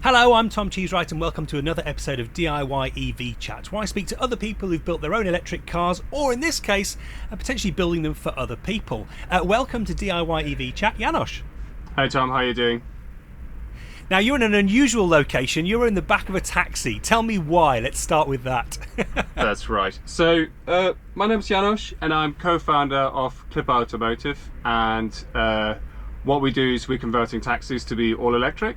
Hello, I'm Tom Cheesewright and welcome to another episode of DIY EV Chat, where I speak to other people who've built their own electric cars, or in this case, potentially building them for other people. Welcome to DIY EV Chat, Janosch. Hey Tom, how are you doing? Now, you're in an unusual location. You're in the back of a taxi. Tell me why. Let's start with that. That's right. So, my name's Janosch, and I'm co-founder of Clip Automotive. And what we do is we're converting taxis to be all electric.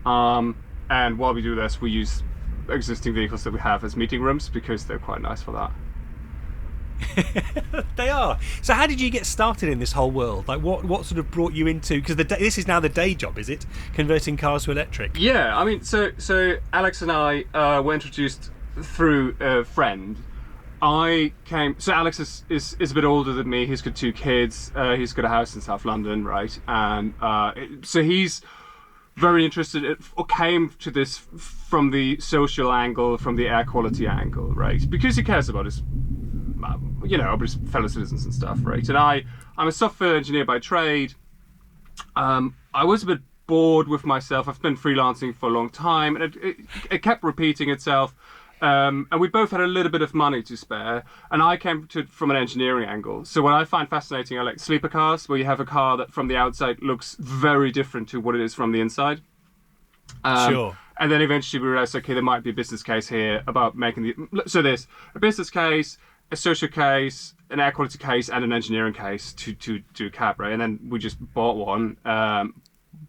And while we do this, we use existing vehicles that we have as meeting rooms because they're quite nice for that. They are. So how did you get started in this whole world? Like what sort of brought you into, because this is now the day job, is it? Converting cars to electric? Yeah, I mean, so Alex and I were introduced through a friend. So Alex is a bit older than me. He's got 2 kids. He's got a house in South London, right? And so he's very interested, or came to this from the social angle, from the air quality angle, right? Because he cares about his, about his fellow citizens and stuff, right? And I'm a software engineer by trade. I was a bit bored with myself. I've been freelancing for a long time, and it kept repeating itself. And we both had a little bit of money to spare, and I came to it from an engineering angle. So what I find fascinating are like sleeper cars, where you have a car that from the outside looks very different to what it is from the inside. Sure. And then eventually we realized, okay, there might be a business case here about so there's a business case, a social case, an air quality case, and an engineering case to do a cab, right? And then we just bought one,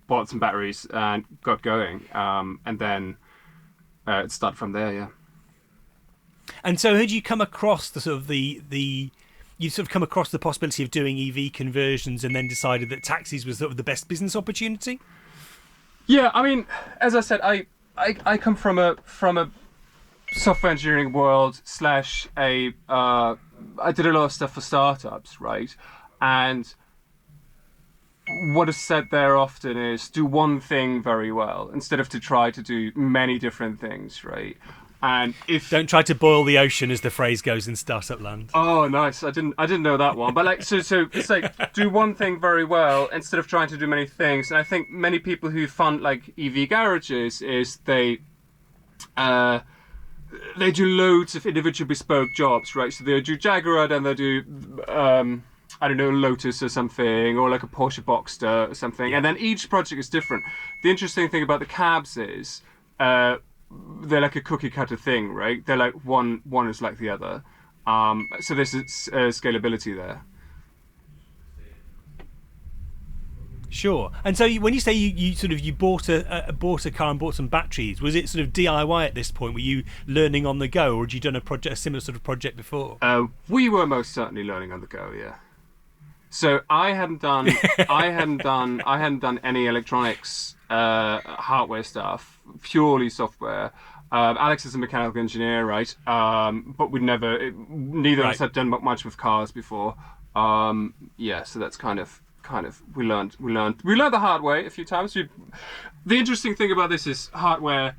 bought some batteries, and got going. And then it started from there, yeah. And so, had you come across the come across the possibility of doing EV conversions, and then decided that taxis was sort of the best business opportunity? Yeah, I mean, as I said, I come from a software engineering world / I did a lot of stuff for startups, right? And what is said there often is do one thing very well instead of to try to do many different things, right? And don't try to boil the ocean, as the phrase goes in startup land. Oh, nice! I didn't know that one. But like, so it's like do one thing very well instead of trying to do many things. And I think many people who fund like EV garages is they do loads of individual bespoke jobs, right? So they do Jaguar, then they do I don't know, Lotus or something, or like a Porsche Boxster or something. And then each project is different. The interesting thing about the cabs is they're like a cookie cutter thing, right? They're like one is like the other. So there's scalability there. Sure. And so when you say you bought a car and bought some batteries, was it sort of DIY at this point? Were you learning on the go, or had you done a similar sort of project before? We were most certainly learning on the go, yeah. So I hadn't done any electronics hardware stuff, purely software. Alex is a mechanical engineer, right? But neither of us had done much with cars before. So that's kind of we learned the hard way a few times. The interesting thing about this is hardware.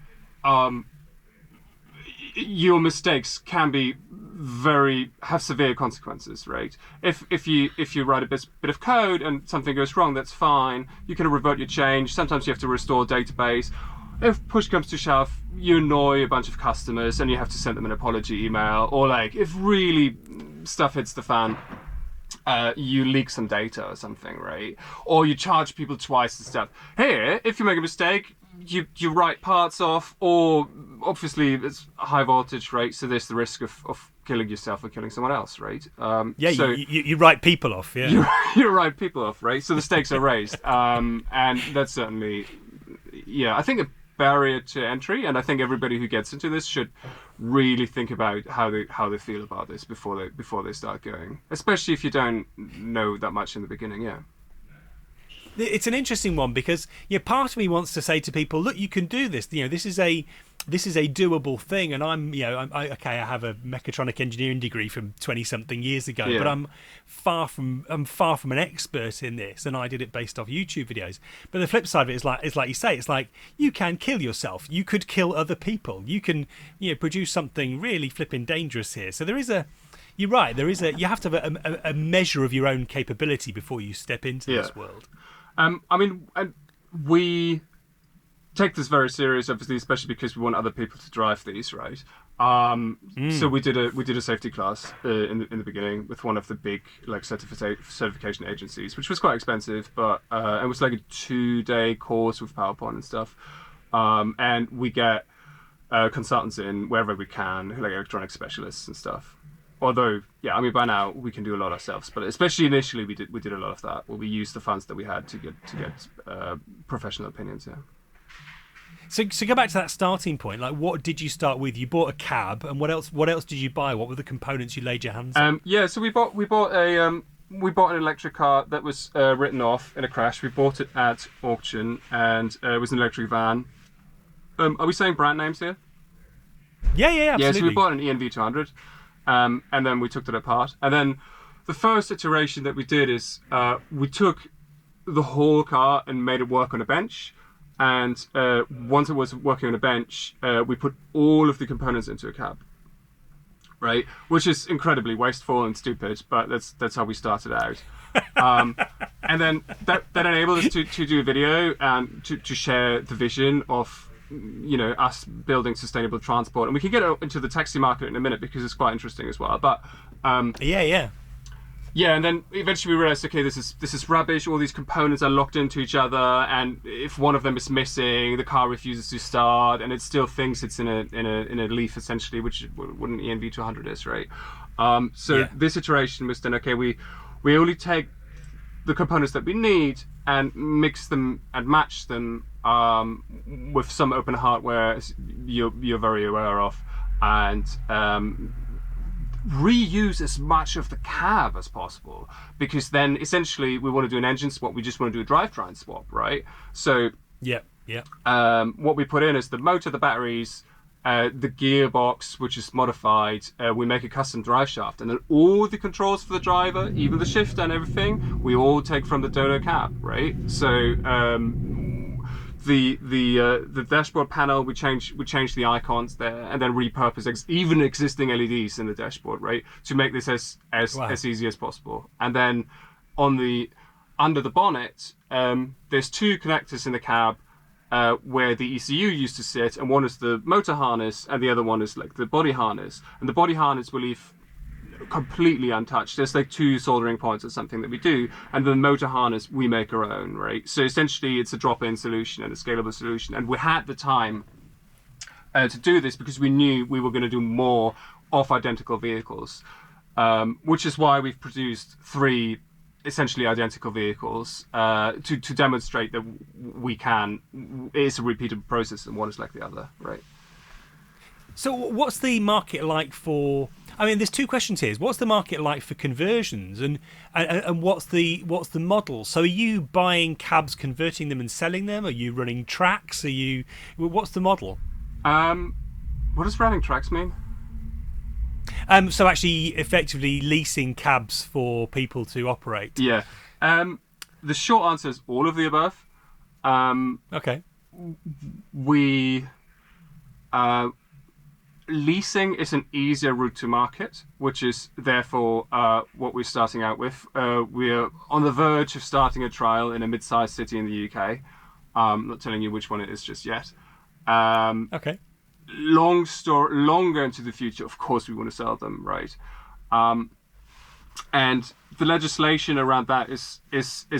Your mistakes can have severe consequences, right? If you write a bit of code and something goes wrong, that's fine. You can revert your change. Sometimes you have to restore a database. If push comes to shove, you annoy a bunch of customers and you have to send them an apology email. Or like if really stuff hits the fan, you leak some data or something, right? Or you charge people twice and stuff. Here, if you make a mistake, you write parts off, or obviously it's high voltage, right? So there's the risk of killing yourself or killing someone else, right? So you write people off, yeah. You write people off, right? So the stakes are raised, and that's certainly, I think a barrier to entry, and I think everybody who gets into this should really think about how they feel about this before they start going, especially if you don't know that much in the beginning, yeah. It's an interesting one because part of me wants to say to people, look, you can do this. This is a doable thing, and I have a mechatronic engineering degree from 20-something years ago, but I'm far from an expert in this, and I did it based off YouTube videos. But the flip side of it is like you say, it's like you can kill yourself. You could kill other people. You can produce something really flipping dangerous here. So you're right. You have to have a measure of your own capability before you step into this world. We take this very serious, obviously, especially because we want other people to drive these, right? So we did a safety class in the beginning with one of the big like certification agencies, which was quite expensive, but it was like a 2-day course with PowerPoint and stuff. And we get consultants in wherever we can, like electronic specialists and stuff. Although, yeah, I mean, by now we can do a lot ourselves, but especially initially we did a lot of that. Where we used the funds that we had to get professional opinions. Yeah. So go back to that starting point. Like, what did you start with? You bought a cab, and what else? What else did you buy? What were the components you laid your hands on? Yeah, so we bought an electric car that was written off in a crash. We bought it at auction, and it was an electric van. Are we saying brand names here? Yeah, absolutely. Yeah, so we bought an ENV 200, and then we took it apart. And then the first iteration that we did is we took the whole car and made it work on a bench. And once it was working on a bench, we put all of the components into a cab, right? Which is incredibly wasteful and stupid, but that's how we started out. And then that enabled us to do a video and to share the vision of, you know, us building sustainable transport. And we can get into the taxi market in a minute because it's quite interesting as well. But yeah, and then eventually we realized, okay, this is rubbish. All these components are locked into each other, and if one of them is missing, the car refuses to start, and it still thinks it's in a leaf essentially, which what an ENV 200 is, right? This iteration was then, okay, we only take the components that we need and mix them and match them with some open hardware you're very aware of, and reuse as much of the cab as possible, because then essentially we want to do an engine swap, we just want to do a drivetrain swap, right? So what we put in is the motor, the batteries, the gearbox, which is modified. We make a custom drive shaft, and then all the controls for the driver, even the shifter and everything, we all take from the Dodo cab, right? So the dashboard panel, we change the icons there, and then repurpose even existing LEDs in the dashboard, right, to make this as easy as possible. And then under the bonnet, there's 2 connectors in the cab where the ECU used to sit, and one is the motor harness, and the other one is like the body harness. And the body harness we leave completely untouched. There's like 2 soldering points or something that we do, and the motor harness we make our own, right? So essentially it's a drop-in solution and a scalable solution, and we had the time to do this because we knew we were going to do more of identical vehicles, which is why we've produced 3 essentially identical vehicles to demonstrate that it's a repeatable process and one is like the other, right? So what's the market like for, I mean, there's 2 questions here. What's the market like for conversions, and what's the model? So are you buying cabs, converting them and selling them? Are you running tracks? What's the model? What does running tracks mean? So actually effectively leasing cabs for people to operate. Yeah. The short answer is all of the above. Okay. Leasing is an easier route to market, which is therefore what we're starting out with. We're on the verge of starting a trial in a mid-sized city in the UK. I'm not telling you which one it is just yet. Okay. Longer into the future, of course, we want to sell them, right? And the legislation around that is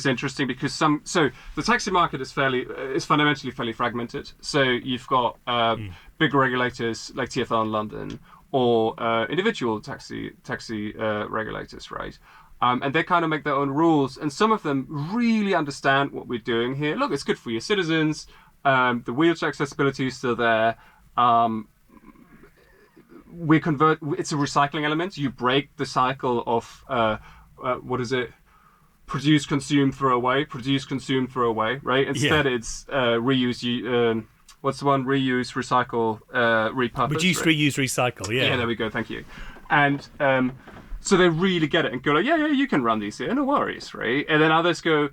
interesting because the taxi market is fundamentally fairly fragmented. So you've got big regulators like TfL in London, or individual taxi regulators, right? And they kind of make their own rules, and some of them really understand what we're doing here. Look, it's good for your citizens. The wheelchair accessibility is still there. It's a recycling element. You break the cycle of what is it? Produce, consume, throw away. Produce, consume, throw away. Right. Instead, it's reuse. What's the one? Reuse, recycle, repurpose. Reduce, right? Reuse, recycle. Yeah. Yeah. There we go. Thank you. And so they really get it and go like, yeah, you can run these here, no worries, right? And then others go,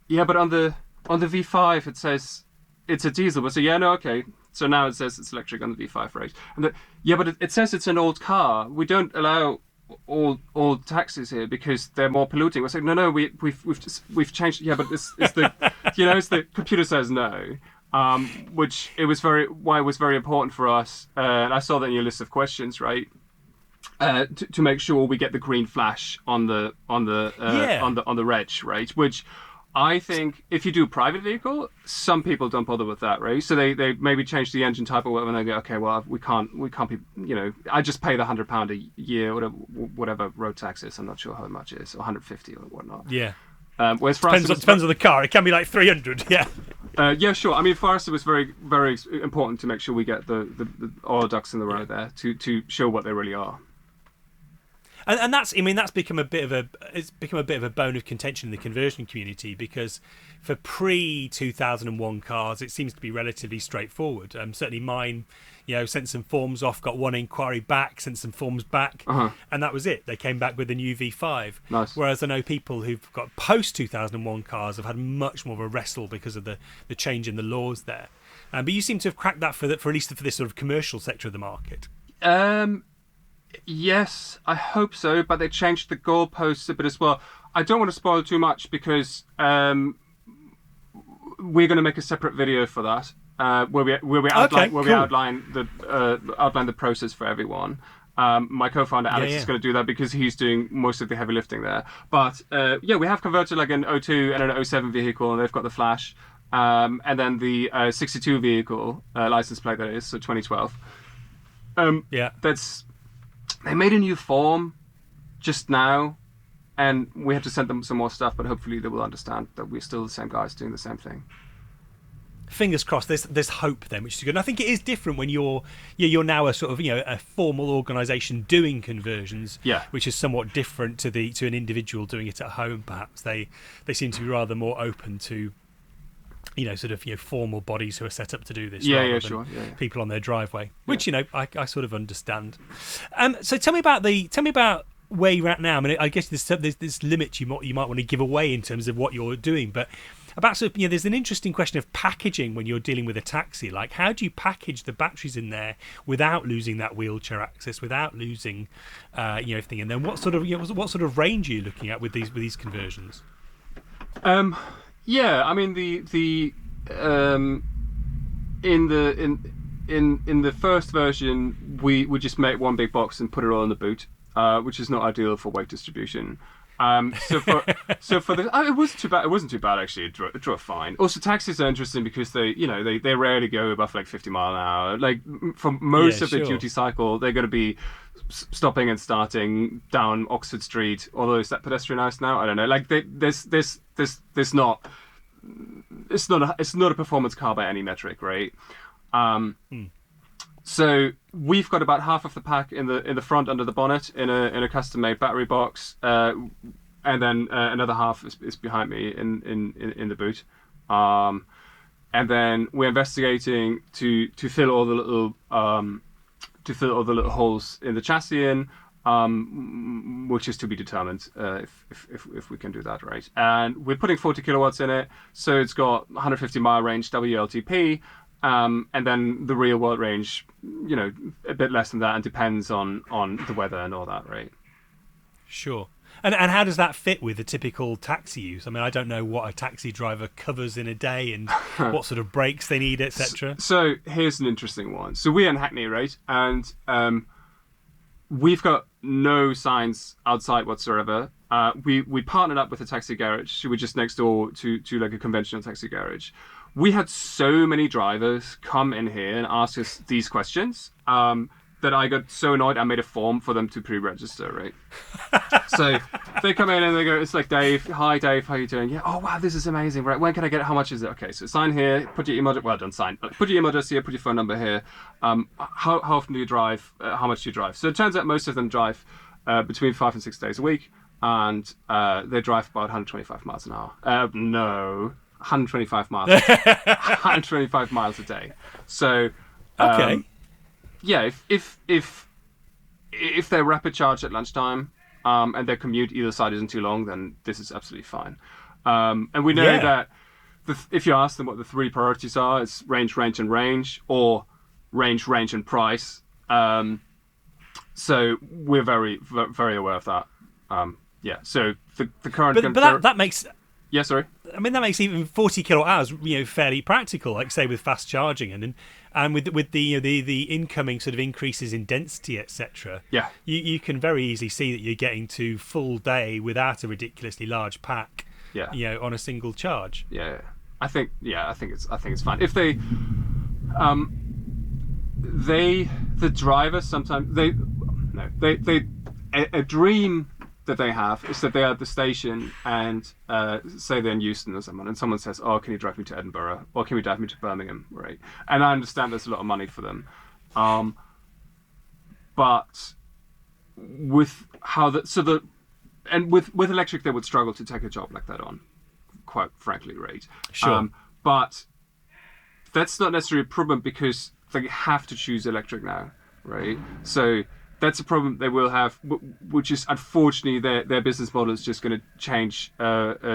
yeah, but on the V5 it says it's a diesel. But so yeah, no, okay. So now it says it's electric on the V5, right? And but it says it's an old car. We don't allow old taxis here because they're more polluting. We're saying no, we've changed. Yeah, but it's the it's the computer says no. Which it was why it was very important for us. And I saw that in your list of questions, right? To make sure we get the green flash on the reg, right? Which I think if you do a private vehicle, some people don't bother with that, right? So they maybe change the engine type or whatever, and they go, okay, well we can't be, I just pay the £100 a year, whatever road tax is. I'm not sure how much it is, or 150 or whatnot. Yeah. Whereas for us, depends on the car. It can be like 300. Yeah. Yeah, sure. I mean, for us, it was very, very important to make sure we get the all ducks in the row there to show what they really are. And that's become a bit of a bone of contention in the conversion community, because for pre-2001 cars, it seems to be relatively straightforward. Certainly mine, sent some forms off, got one inquiry back, sent some forms back, and that was it. They came back with a new V5. Nice. Whereas I know people who've got post-2001 cars have had much more of a wrestle because of the change in the laws there. But you seem to have cracked that for at least for this sort of commercial sector of the market. Yes, I hope so, but they changed the goalposts a bit as well. I don't want to spoil too much because we're going to make a separate video for that, where we outline the process for everyone. My co-founder Alex is going to do that because he's doing most of the heavy lifting there. But we have converted like an 02 and an 07 vehicle, and they've got the flash, and then the 62 vehicle license plate, that is, so 2012. They made a new form just now, and we have to send them some more stuff, but hopefully they will understand that we're still the same guys doing the same thing. Fingers crossed. There's hope then, which is good. And I think it is different when you're now a sort of a formal organisation doing conversions, which is somewhat different to an individual doing it at home. Perhaps they seem to be rather more open to formal bodies who are set up to do this, rather than people on their driveway, which I sort of understand. So tell me about where you're at now. I mean, I guess there's this limit you might want to give away in terms of what you're doing, but about there's an interesting question of packaging when you're dealing with a taxi. Like, how do you package the batteries in there without losing that wheelchair access, without losing everything? And then what sort of range are you looking at with these conversions? Yeah, I mean in the first version we would just make one big box and put it all in the boot, which is not ideal for weight distribution. So for this, it wasn't too bad. It wasn't too bad actually. It drove fine. Also, taxis are interesting because they rarely go above like 50 mile an hour. Like for most of the duty cycle, they're going to be stopping and starting down Oxford Street. Although is that pedestrianised now? I don't know. Like there's not. It's not a performance car by any metric, right? So we've got about half of the pack in the front under the bonnet in a custom made battery box, and then another half is behind me in the boot, and then we're investigating to fill all the little holes in the chassis in. Which is to be determined if we can do that, right? And we're putting 40 kilowatts in it, so it's got 150 mile range WLTP, and then the real world range, a bit less than that, and depends on the weather and all that, right? Sure. And how does that fit with the typical taxi use? I mean, I don't know what a taxi driver covers in a day and what sort of brakes they need, etc. So here's an interesting one. So we're in Hackney, right? And we've got no signs outside whatsoever. We partnered up with a taxi garage. So we're just next door to like a conventional taxi garage. We had so many drivers come in here and ask us these questions that I got so annoyed I made a form for them to pre-register, right? So they come in and they go, it's like, Dave, hi Dave, how you doing? Yeah, oh wow, this is amazing, right? When can I get it? How much is it? Okay, so sign here, put your email address, well done, sign. Put your email address here, put your phone number here. How often do you drive? How much do you drive? So it turns out most of them drive between 5 and 6 days a week, and they drive about 125 miles an hour. No, 125 miles. 125 miles a day. So okay. Yeah, if they're rapid charge at lunchtime, and their commute either side isn't too long, then this is absolutely fine. And we know that if you ask them what the three priorities are, it's range, range, and range, or range, range, and price. So we're very, very aware of that. So the current. But that makes. Yeah, sorry. I mean, that makes even 40 kilowatt hours, fairly practical. Like say with fast charging and with the incoming sort of increases in density, etc. Yeah. You can very easily see that you're getting to full day without a ridiculously large pack. Yeah. On a single charge. Yeah. I think it's fine. If they the drivers sometimes a dream that they have is that they're at the station and say they're in Euston or someone, and someone says, "Oh, can you drive me to Edinburgh? Or can you drive me to Birmingham?" Right? And I understand there's a lot of money for them, but with how with electric they would struggle to take a job like that on, quite frankly, right? Sure. But that's not necessarily a problem because they have to choose electric now, right? So that's a problem they will have, which is unfortunately their business model is just going to change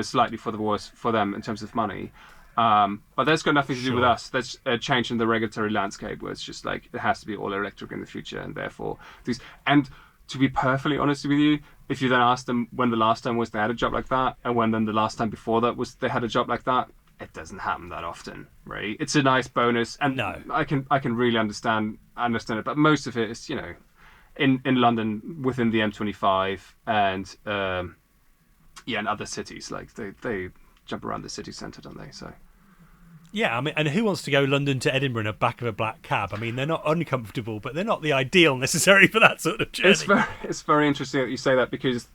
slightly for the worse for them in terms of money. But that's got nothing to do with us. That's a change in the regulatory landscape where it's just like it has to be all electric in the future, and therefore these. And to be perfectly honest with you, if you then ask them when the last time was they had a job like that, and when then the last time before that was they had a job like that, it doesn't happen that often, right? It's a nice bonus, and no. I can really understand it, but most of it is in London within the M25 and in other cities, like they jump around the city centre, don't they? So yeah, I mean, and who wants to go London to Edinburgh in the back of a black cab? I mean, they're not uncomfortable, but they're not the ideal necessarily for that sort of journey. It's very interesting that you say that because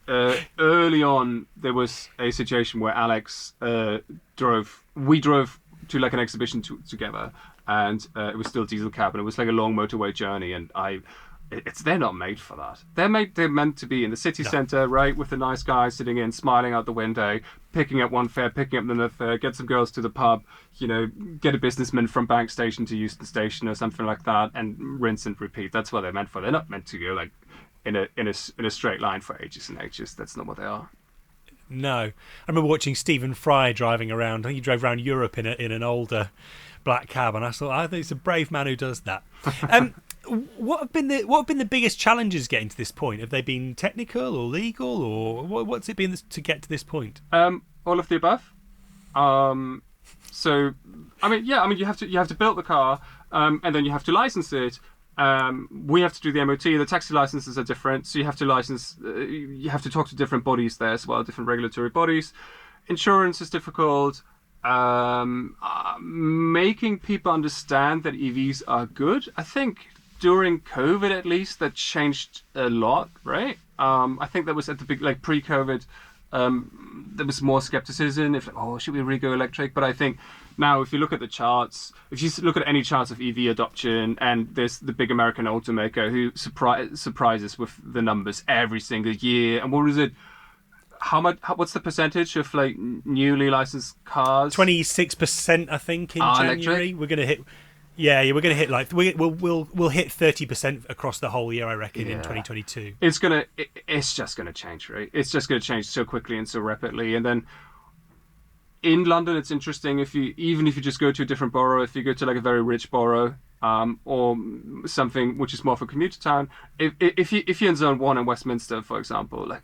early on there was a situation where Alex we drove to like an exhibition together, and it was still diesel cab, and it was like a long motorway journey, and they're not made for that. They're meant to be in the city centre, right, with the nice guy sitting in, smiling out the window, picking up one fare, picking up another fare, get some girls to the pub, get a businessman from Bank Station to Euston Station or something like that, and rinse and repeat. That's what they're meant for. They're not meant to go like in a straight line for ages and ages. That's not what they are. No, I remember watching Stephen Fry driving around. I think he drove around Europe in an older black cab, and I thought, I think it's a brave man who does that. What have been the biggest challenges getting to this point? Have they been technical or legal, or what's it been to get to this point? All of the above. So, you have to build the car, and then you have to license it. We have to do the MOT. The taxi licenses are different, so you have to license. You have to talk to different bodies there as well, different regulatory bodies. Insurance is difficult. Making people understand that EVs are good. I think during COVID, at least, that changed a lot, right? I think that was at the big, like pre-COVID, there was more skepticism. Should we really go electric? But I think now, if you look at the charts, if you look at any charts of EV adoption, and there's the big American automaker who surprises with the numbers every single year. And what is it? What's the percentage of like newly licensed cars? 26%, I think, in January. Electric? We're going to hit. Yeah, we're going to hit like we'll hit 30% across the whole year, I reckon, in 2022. It's just gonna change, right? It's just gonna change so quickly and so rapidly. And then in London, it's interesting if you just go to a different borough, if you go to like a very rich borough, or something which is more of a commuter town. If you're in Zone 1 in Westminster, for example, like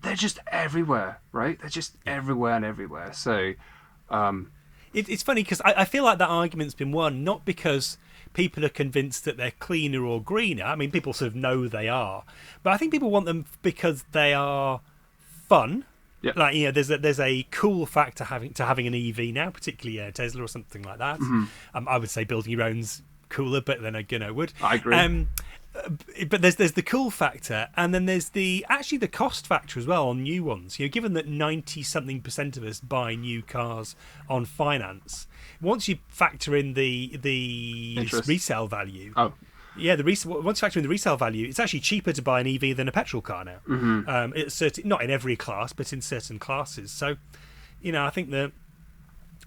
they're just everywhere, right? They're just everywhere and everywhere. So. It's funny because I feel like that argument's been won not because people are convinced that they're cleaner or greener. I mean, people sort of know they are, but I think people want them because they are fun. Yeah. Like there's a cool factor having an EV now, particularly a Tesla or something like that. Mm-hmm. I would say building your own's cooler, but then again I would. I agree. But there's the cool factor, and then there's the cost factor as well on new ones. Given that 90-something% of us buy new cars on finance, once you factor in the Interest. resale value. Oh. Yeah, once you factor in the resale value, it's actually cheaper to buy an EV than a petrol car now. Mm-hmm. It's not in every class, but in certain classes. So, I think that,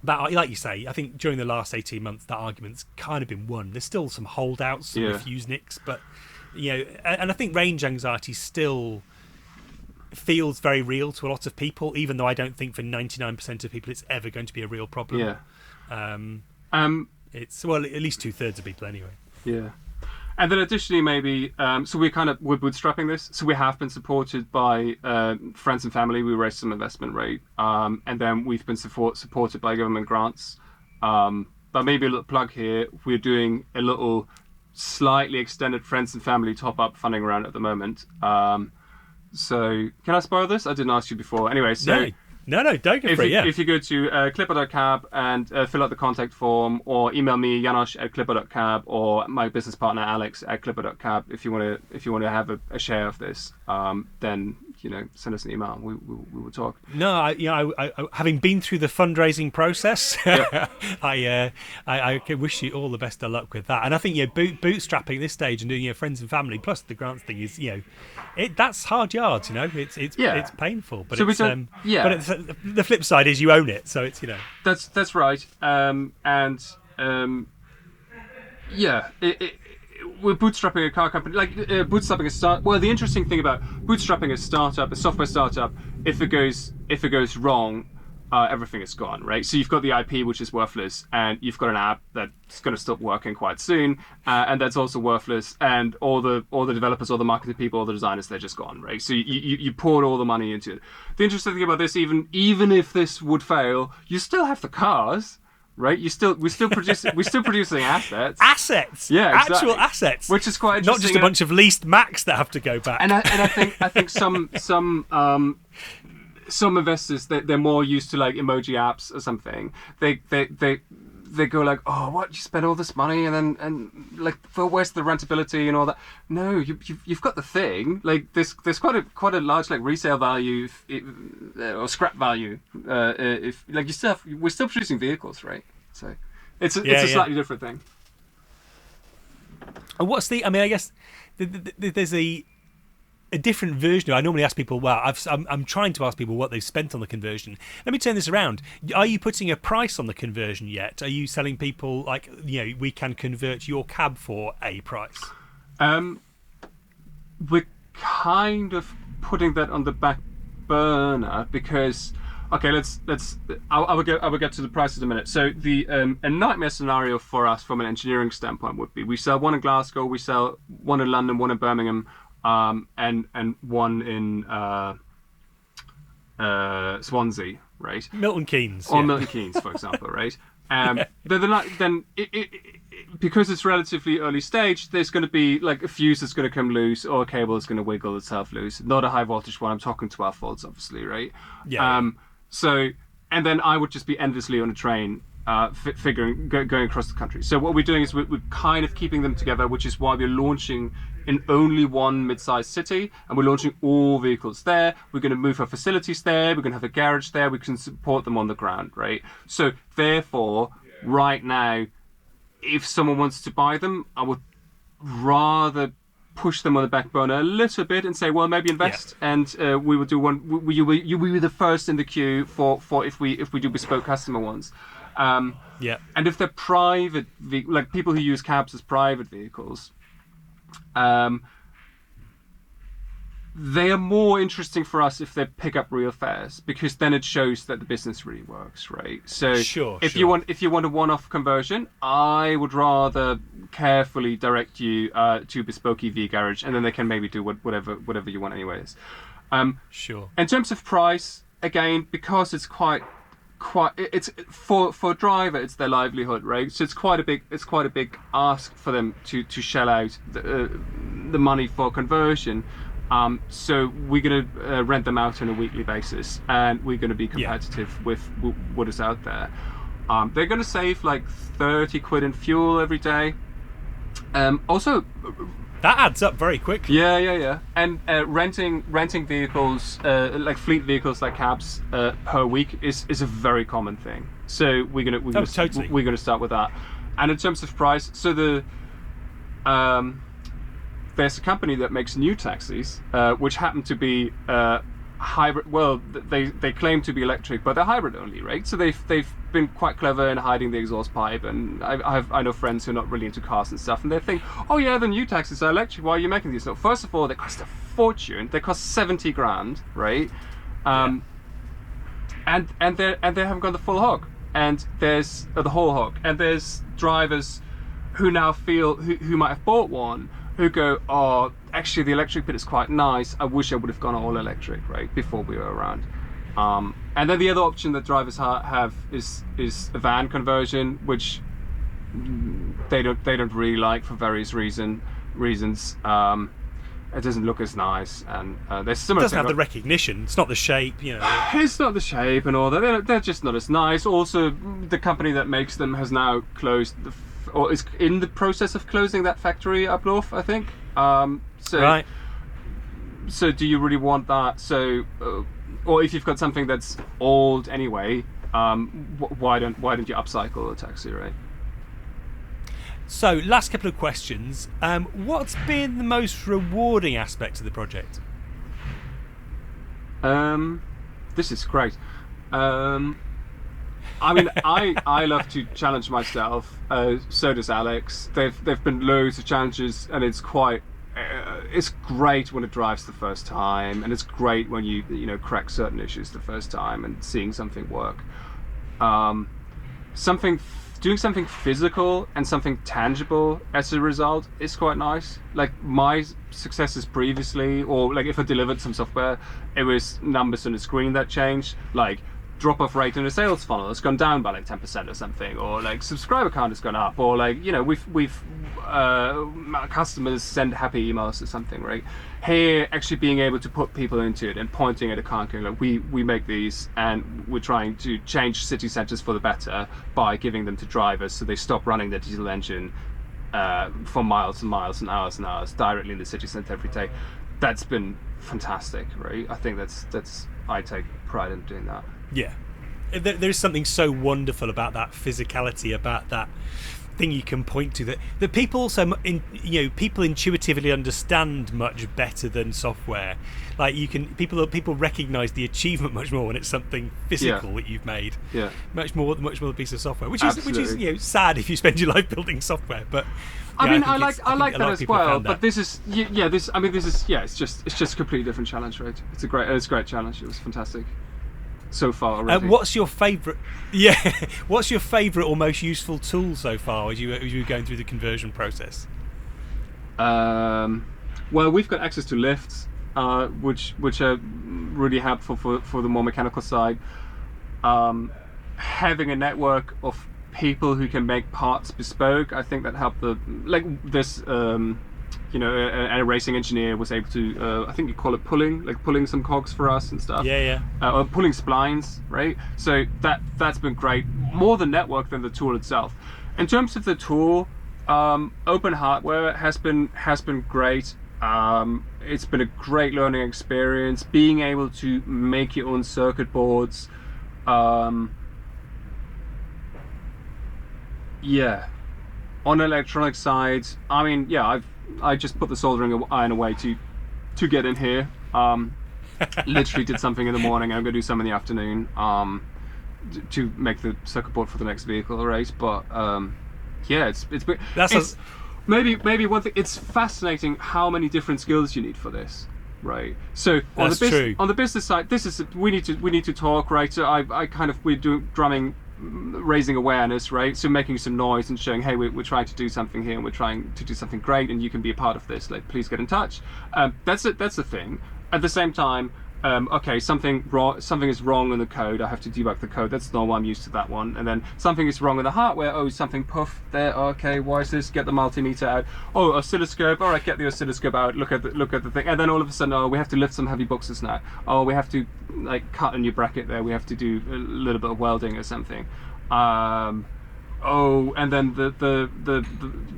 like you say, I think during the last 18 months, that argument's kind of been won. There's still some holdouts, some refusenicks, but, and I think range anxiety still feels very real to a lot of people, even though I don't think for 99% of people it's ever going to be a real problem. Yeah. It's, well, at least 2/3 of people anyway. Yeah. And then additionally, maybe, so we're bootstrapping this. So we have been supported by friends and family. We raised some investment, right? And then we've been supported by government grants. But maybe a little plug here. We're doing a little slightly extended friends and family top-up funding round at the moment. So can I spoil this? I didn't ask you before. Anyway, so... No, don't go for it, yeah. If you go to clipper.cab and fill out the contact form, or email me, Janosch at clipper.cab, or my business partner, Alex, at clipper.cab, if you want to have a share of this, then, send us an email. We will talk. No, I having been through the fundraising process, Yeah. I wish you all the best of luck with that. And I think bootstrapping this stage and doing your friends and family plus the grants thing is that's hard yards. It's painful, but so it's but it's, the flip side is you own it. So it's that's right. We're bootstrapping a car company, bootstrapping a start. Well, the interesting thing about bootstrapping a software startup, if it goes wrong, everything is gone, right? So you've got the IP, which is worthless, and you've got an app that's going to stop working quite soon, and that's also worthless. And all the developers, all the marketing people, all the designers, they're just gone, right? So you poured all the money into it. The interesting thing about this, even if this would fail, you still have the cars. Right, we're still producing assets. Assets, yeah, exactly. Actual assets, which is quite interesting. Not just a bunch of leased Macs that have to go back. And I think some investors they're more used to like emoji apps or something. They go like, oh, what, you spend all this money and like, where's the rentability and all that? No, you've got the thing. Like there's quite a large like resale value or scrap value. If like we're still producing vehicles, right? So it's a slightly different thing. And what's I guess there's a different version. I normally ask people, I'm trying to ask people what they've spent on the conversion. Let me turn this around. Are you putting a price on the conversion yet? Are you selling people like, we can convert your cab for a price? We're kind of putting that on the back burner because, okay, I will get to the prices in a minute. So a nightmare scenario for us from an engineering standpoint would be we sell one in Glasgow, we sell one in London, one in Birmingham, and one in Swansea, right? Milton Keynes, Milton Keynes, for example, right? Because it's relatively early stage, there's going to be like a fuse that's going to come loose or a cable that's going to wiggle itself loose. Not a high voltage one. I'm talking 12 volts, obviously, right? Yeah. And then I would just be endlessly on a train. Going across the country. So what we're doing is we're kind of keeping them together, which is why we're launching in only one mid-sized city, and we're launching all vehicles there. We're going to move our facilities there. We're going to have a garage there. We can support them on the ground, right? So therefore, right now, if someone wants to buy them, I would rather push them on the back burner a little bit and say, well, maybe invest, and we will do one. You will be the first in the queue for if we do bespoke customer ones. And if they're private, like people who use cabs as private vehicles, they are more interesting for us if they pick up real fares, because then it shows that the business really works, right? So if you want a one-off conversion, I would rather carefully direct you to bespoke EV garage, and then they can maybe do whatever you want anyways. In terms of price, again, because it's quite it's for a driver, it's their livelihood, right? So it's quite a big ask for them to shell out the money for conversion. So we're going to rent them out on a weekly basis, and we're going to be competitive with what is out there. They're going to save like 30 quid in fuel every day. Also, that adds up very quickly. Yeah. And renting vehicles, like fleet vehicles, like cabs, per week is a very common thing. So we're gonna start with that. And in terms of price, so there's a company that makes new taxis, which happen to be hybrid. Well, they claim to be electric, but they're hybrid only, right? So they've been quite clever in hiding the exhaust pipe. And I know friends who are not really into cars and stuff, and they think, oh yeah, the new taxis are electric. Why are you making these? No, first of all, they cost a fortune. They cost 70 grand, right? And they haven't got the full hog, and there's the whole hog, and there's drivers who now feel who might have bought one, who go, oh, actually the electric bit is quite nice. I wish I would have gone all electric, right, before we were around. And then the other option that drivers have is a van conversion, which they don't really like for various reasons. It doesn't look as nice, and there's similar. It doesn't have the recognition. It's not the shape, you know. It's not the shape and all that. They're just not as nice. Also, the company that makes them has now closed, or is in the process of closing that factory up north, I think. Right. So do you really want that? So, or if you've got something that's old anyway, why don't you upcycle a taxi, right? So, last couple of questions. What's been the most rewarding aspect of the project? This is great. I mean, I love to challenge myself. So does Alex. They've been loads of challenges, and it's quite. It's great when it drives the first time, and it's great when you crack certain issues the first time and seeing something work. Doing something physical and something tangible as a result is quite nice. Like my successes previously, or like if I delivered some software, it was numbers on the screen that changed, like drop-off rate in a sales funnel has gone down by like 10% or something, or like subscriber count has gone up, or like we've customers send happy emails or something, right? Here, actually being able to put people into it and pointing at a car, going like, we make these, and we're trying to change city centres for the better by giving them to drivers, so they stop running their diesel engine for miles and miles and hours directly in the city centre every day. That's been fantastic, right? I think that's I take pride in doing that. Yeah, there's something so wonderful about that physicality, about that thing you can point to, that people also people intuitively understand much better than software. Like people recognize the achievement much more when it's something physical that you've made. Yeah, much more than a piece of software, which Absolutely. is sad if you spend your life building software. But I mean, I think like a that lot of as people have well. found But that. it's just a completely different challenge, right? It's a great challenge. It was fantastic so far already. What's your favourite? Yeah, what's your favourite or most useful tool so far as you were going through the conversion process? Well, we've got access to lifts, which are really helpful for the more mechanical side. Having a network of people who can make parts bespoke, I think that helped this. A racing engineer was able to, I think you call it pulling some cogs for us and stuff. Yeah. Or pulling splines, right? So that's been great. More the network than the tool itself. In terms of the tool, open hardware has been great. It's been a great learning experience. Being able to make your own circuit boards. Yeah. On the electronic side, I mean, yeah, I just put the soldering iron away to get in here. Literally did something in the morning. I'm going to do some in the afternoon to make the circuit board for the next vehicle, right? But yeah, it's maybe one thing. It's fascinating how many different skills you need for this, right? So on the business side, we need to talk, right? So we're doing drumming, raising awareness, right? So making some noise and showing, hey, we're trying to do something here, and we're trying to do something great, and you can be a part of this. Like, please get in touch. That's a thing. At the same time, okay, something is wrong in the code. I have to debug the code. That's normal. I'm used to that one. And then something is wrong in the hardware. Oh, something puff there. Okay, why is this? Get the multimeter out. Oh, oscilloscope. All right, get the oscilloscope out. Look at the thing. And then all of a sudden, oh, we have to lift some heavy boxes now. Oh, we have to cut a new bracket there. We have to do a little bit of welding or something. And then the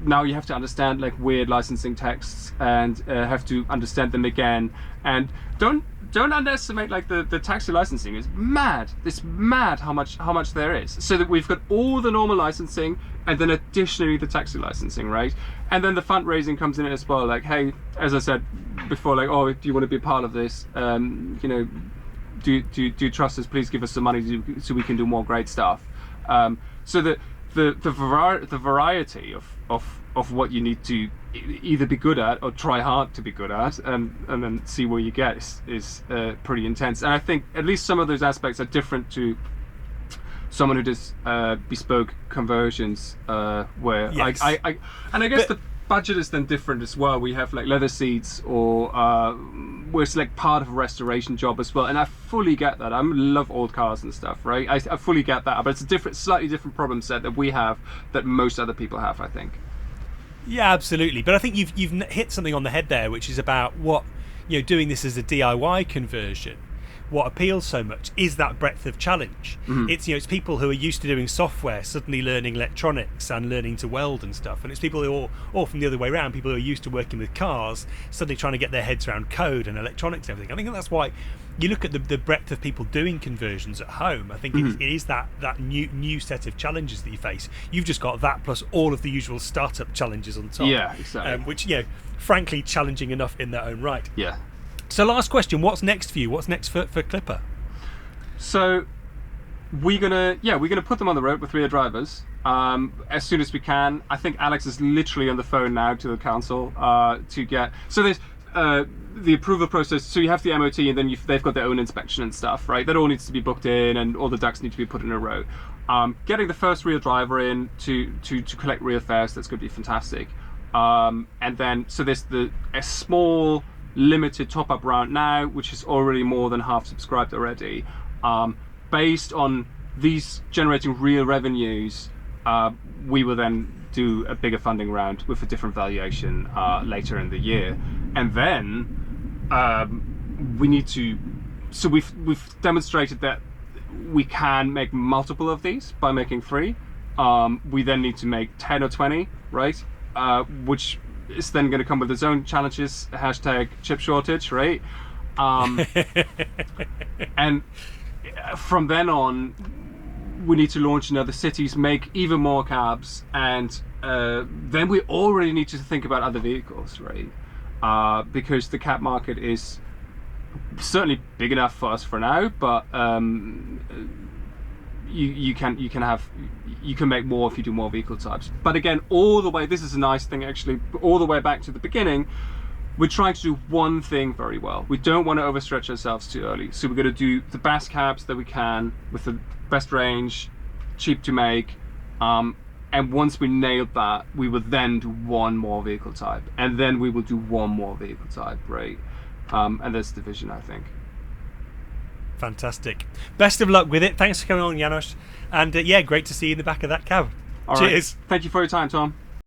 now you have to understand weird licensing texts and have to understand them again. And don't underestimate the taxi licensing is mad. It's mad how much there is. So that we've got all the normal licensing and then additionally the taxi licensing, right? And then the fundraising comes in as well. Like, hey, as I said before, oh, do you want to be a part of this? Do you trust us? Please give us some money so we can do more great stuff. So the variety of what you need to either be good at or try hard to be good at, and then see where you get is pretty intense. And I think at least some of those aspects are different to someone who does bespoke conversions, where Yes. and I guess the budget is then different as well. We have like leather seats, or where it's like part of a restoration job as well. And I fully get that. I love old cars and stuff, right? I fully get that. But it's a slightly different problem set that we have that most other people have, I think. Yeah, absolutely. But I think you've hit something on the head there, which is about what, doing this as a DIY conversion. What appeals so much is that breadth of challenge. It's people who are used to doing software suddenly learning electronics and learning to weld and stuff, and it's people who are, or from the other way around, people who are used to working with cars suddenly trying to get their heads around code and electronics and everything. I think that's why you look at the breadth of people doing conversions at home. I think it is that new set of challenges that you face. You've just got that plus all of the usual startup challenges on top. Yeah, exactly. Which frankly challenging enough in their own right. Yeah. So last question, what's next for you? What's next for Clipper? So we're gonna put them on the road with rear drivers as soon as we can. I think Alex is literally on the phone now to the council to get. So there's the approval process. So you have the MOT, and then they've got their own inspection and stuff, right? That all needs to be booked in, and all the ducks need to be put in a row. Getting the first rear driver in to collect rear fares, that's going to be fantastic. And then so there's a small limited top-up round now, which is already more than half subscribed already. Based on these generating real revenues, we will then do a bigger funding round with a different valuation later in the year, and then we need to. So we've demonstrated that we can make multiple of these by making 3. We then need to make 10 or 20, right? Which is then going to come with its own challenges, hashtag chip shortage, right? And from then on, we need to launch in other cities, make even more cabs, and then we already need to think about other vehicles, right? Because the cab market is certainly big enough for us for now, but you can make more if you do more vehicle types. But again, all the way, this is a nice thing actually, all the way back to the beginning, we're trying to do one thing very well. We don't want to overstretch ourselves too early. So we're going to do the best cabs that we can with the best range, cheap to make. And once we nailed that, we will then do one more vehicle type. And then we will do one more vehicle type, right? And that's the vision, I think. Fantastic. Best of luck with it. Thanks for coming on, Janosch. And great to see you in the back of that cab. All Cheers. Right. Thank you for your time, Tom.